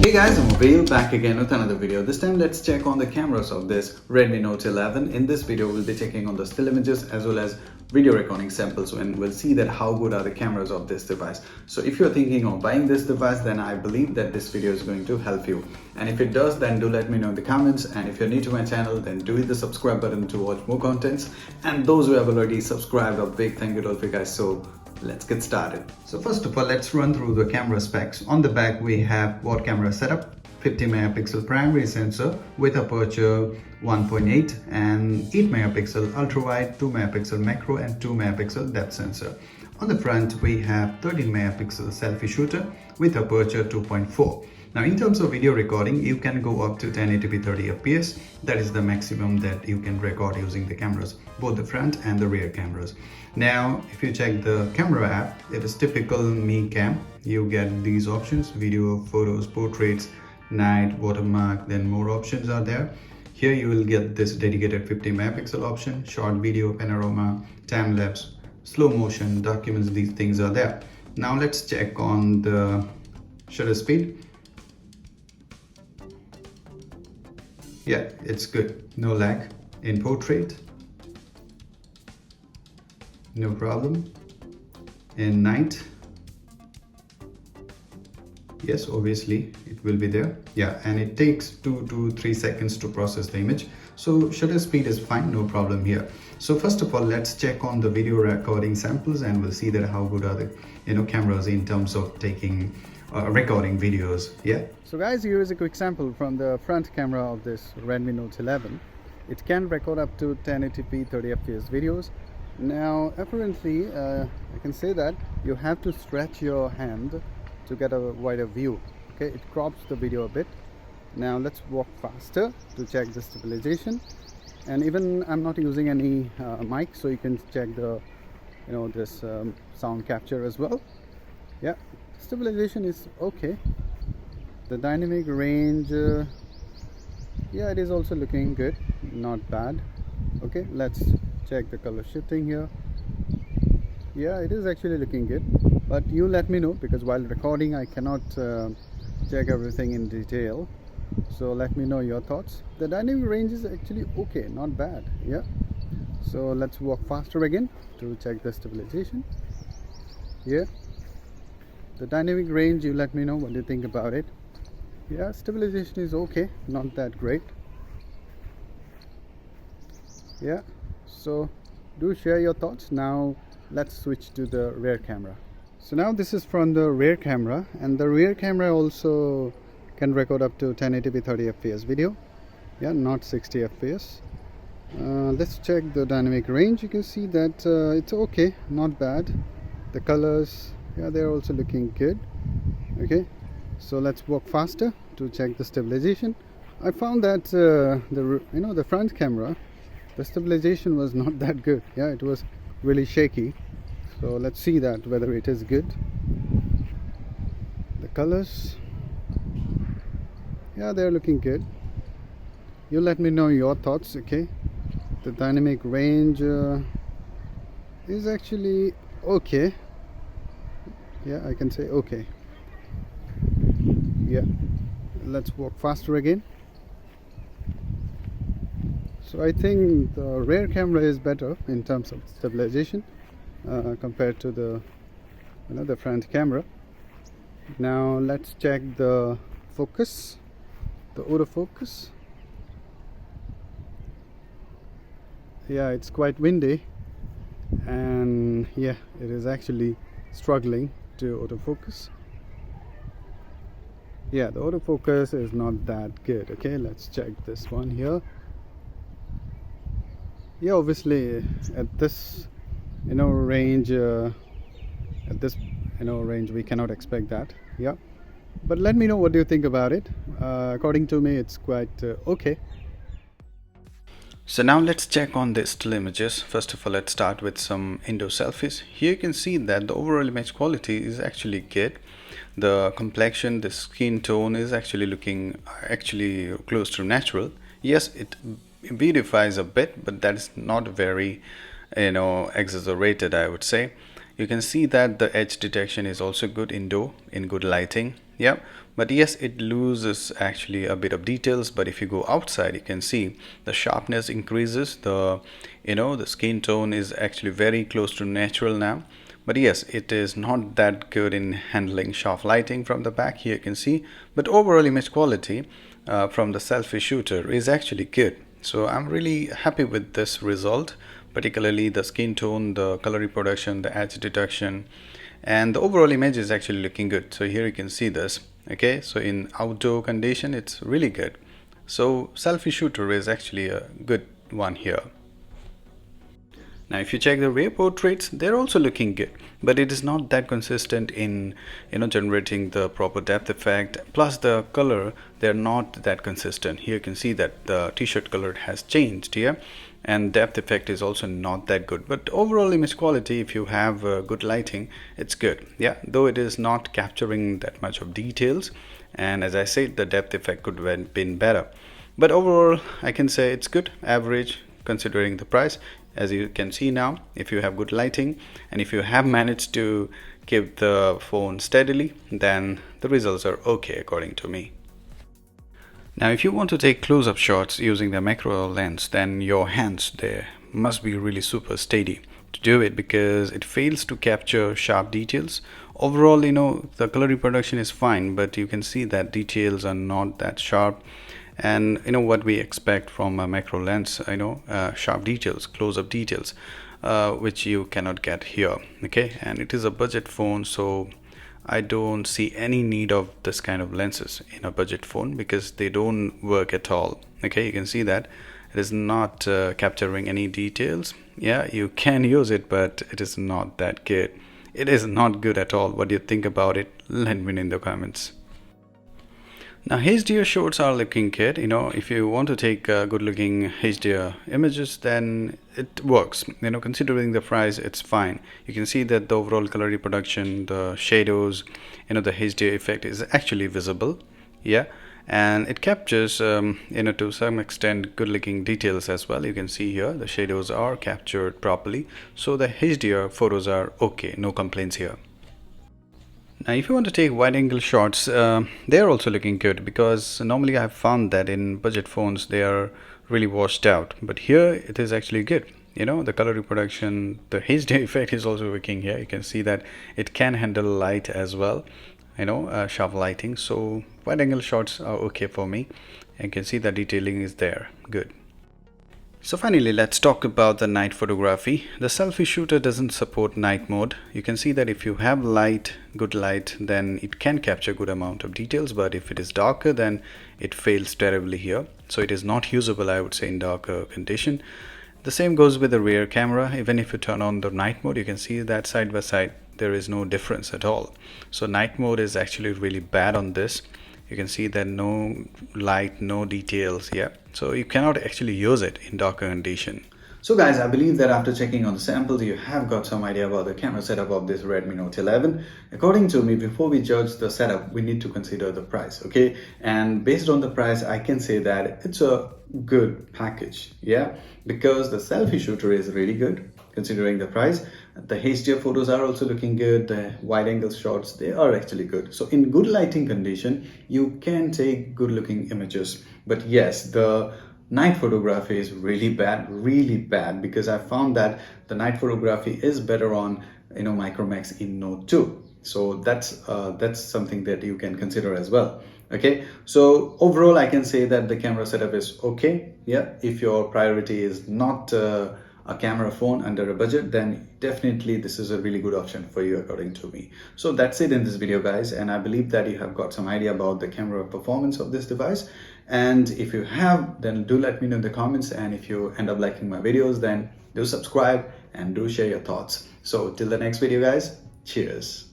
Hey guys, I'm Vail back again with another video. This time let's check on the cameras of this Redmi Note 11. In this video we'll be checking on the still images as well as video recording samples, and we'll see that how good are the cameras of this device. So if you're thinking of buying this device, then I believe that this video is going to help you. And if it does, then do let me know in the comments. And if you're new to my channel, then do hit the subscribe button to watch more contents. And those who have already subscribed, a big thank you to all of you guys. So let's get started. So first of all, let's run through the camera specs. On the back we have quad camera setup, 50 megapixel primary sensor with aperture 1.8 and 8 megapixel ultra wide, 2 megapixel macro and 2 megapixel depth sensor. On the front we have 13 megapixel selfie shooter with aperture 2.4. Now in terms of video recording, you can go up to 1080p 30 fps. That is the maximum that you can record using the cameras, both the front and the rear cameras. Now if you check the camera app, it is typical Me Cam. You get these options: video, photos, portraits, night, watermark, then more options are there. Here you will get this dedicated 50 megapixel option, short video, panorama, time lapse, slow motion, documents. These things are there. Now let's check on the shutter speed. Yeah, it's good, no lag. In portrait, no problem. In night, yes, obviously it will be there. Yeah, and it takes 2 to 3 seconds to process the image. So shutter speed is fine, no problem here. So first of all, let's check on the video recording samples, and we'll see that how good are the cameras in terms of taking recording videos. Yeah. So guys, here is a quick sample from the front camera of this Redmi Note 11. It can record up to 1080p 30 fps videos. Now apparently I can say that you have to stretch your hand to get a wider view. Okay, it crops the video a bit. Now let's walk faster to check the stabilization. And even I'm not using any mic, so you can check the this sound capture as well. Yeah, stabilization is okay. The dynamic range, yeah, it is also looking good, not bad. Okay, let's check the color shifting here. Yeah, it is actually looking good, but you let me know, because while recording I cannot check everything in detail. So let me know your thoughts. The dynamic range is actually okay, not bad. Yeah, so let's walk faster again to check the stabilization. Yeah, the dynamic range, you let me know what you think about it. Yeah, stabilization is okay, not that great. Yeah, so do share your thoughts. Now let's switch to the rear camera. So now this is from the rear camera, and the rear camera also can record up to 1080p 30 fps video. Yeah, not 60 fps. Let's check the dynamic range. You can see that it's okay, not bad. The colors, yeah, they're also looking good. Okay, so let's walk faster to check the stabilization. I found that the front camera, the stabilization was not that good. Yeah, it was really shaky. So let's see that whether it is good. The colors, yeah, they're looking good. You let me know your thoughts. Okay, the dynamic range is actually okay. Yeah, I can say okay. Yeah, let's walk faster again. So I think the rear camera is better in terms of stabilization compared to the front camera. Now let's check the focus, the autofocus. Yeah, it's quite windy, and yeah, it is actually struggling to autofocus. Yeah, the autofocus is not that good. Okay, let's check this one here. Yeah, obviously at this range, range we cannot expect that. Yeah, but let me know what do you think about it. According to me, it's quite okay. So now let's check on the still images. First of all, let's start with some indoor selfies. Here you can see that the overall image quality is actually good. The complexion, the skin tone is actually looking close to natural. Yes, it beautifies a bit, but that is not very exaggerated, I would say. You can see that the edge detection is also good indoor in good lighting. yeah, but yes, it loses actually a bit of details. But if you go outside, you can see the sharpness increases, the the skin tone is actually very close to natural now. But yes, it is not that good in handling sharp lighting from the back. Here you can see, but overall image quality from the selfie shooter is actually good. So I'm really happy with this result, particularly the skin tone, the color reproduction, the edge detection, and the overall image is actually looking good. So here you can see this. Okay, so in outdoor condition it's really good. So selfie shooter is actually a good one here. Now if you check the rear portraits, they're also looking good, but it is not that consistent in generating the proper depth effect. Plus the color, they're not that consistent. Here you can see that the t-shirt color has changed here, and depth effect is also not that good. But overall image quality, if you have good lighting, it's good. Yeah, though it is not capturing that much of details, and as I said, the depth effect could have been better. But overall I can say it's good, average considering the price. As you can see now, if you have good lighting and if you have managed to keep the phone steadily, then the results are okay according to me. Now if you want to take close-up shots using the macro lens, then your hands there must be really super steady to do it, because it fails to capture sharp details. Overall, the color reproduction is fine, but you can see that details are not that sharp. And what we expect from a macro lens, sharp details, close-up details, which you cannot get here. Okay, and it is a budget phone, so I don't see any need of this kind of lenses in a budget phone, because they don't work at all. Okay, you can see that it is not capturing any details. Yeah, you can use it, but it is not that good. It is not good at all. What do you think about it? Let me know in the comments. Now HDR shots are looking good. If you want to take good looking HDR images, then it works. Considering the price, it's fine. You can see that the overall color reproduction, the shadows, the HDR effect is actually visible. Yeah, and it captures to some extent good looking details as well. You can see here the shadows are captured properly, so the HDR photos are okay, no complaints here. Now if you want to take wide angle shots, they're also looking good, because normally I've found that in budget phones they are really washed out, but here it is actually good. The color reproduction, the HD effect is also working here. You can see that it can handle light as well, sharp lighting. So wide angle shots are okay for me. You can see the detailing is there, good. So finally, let's talk about the night photography. The selfie shooter doesn't support night mode. You can see that if you have good light, then it can capture good amount of details, but if it is darker, then it fails terribly here. So it is not usable, I would say, in darker condition. The same goes with the rear camera. Even if you turn on the night mode, you can see that side by side there is no difference at all. So night mode is actually really bad on this. You can see that no light, no details. Yeah, so you cannot actually use it in darker condition. So guys, I believe that after checking on the samples, you have got some idea about the camera setup of this Redmi Note 11. According to me, before we judge the setup, we need to consider the price, okay? And based on the price, I can say that it's a good package, yeah? Because the selfie shooter is really good, considering the price. The HDR photos are also looking good. The wide angle shots, they are actually good. So in good lighting condition, you can take good looking images. But yes, the night photography is really bad, because I found that the night photography is better on Micromax in Note 2. So that's something that you can consider as well. Okay, so overall I can say that the camera setup is okay. Yeah, if your priority is not a camera phone under a budget, then definitely this is a really good option for you according to me. So that's it in this video guys, and I believe that you have got some idea about the camera performance of this device. And if you have, then do let me know in the comments, and if you end up liking my videos, then do subscribe and do share your thoughts. So till the next video guys, cheers.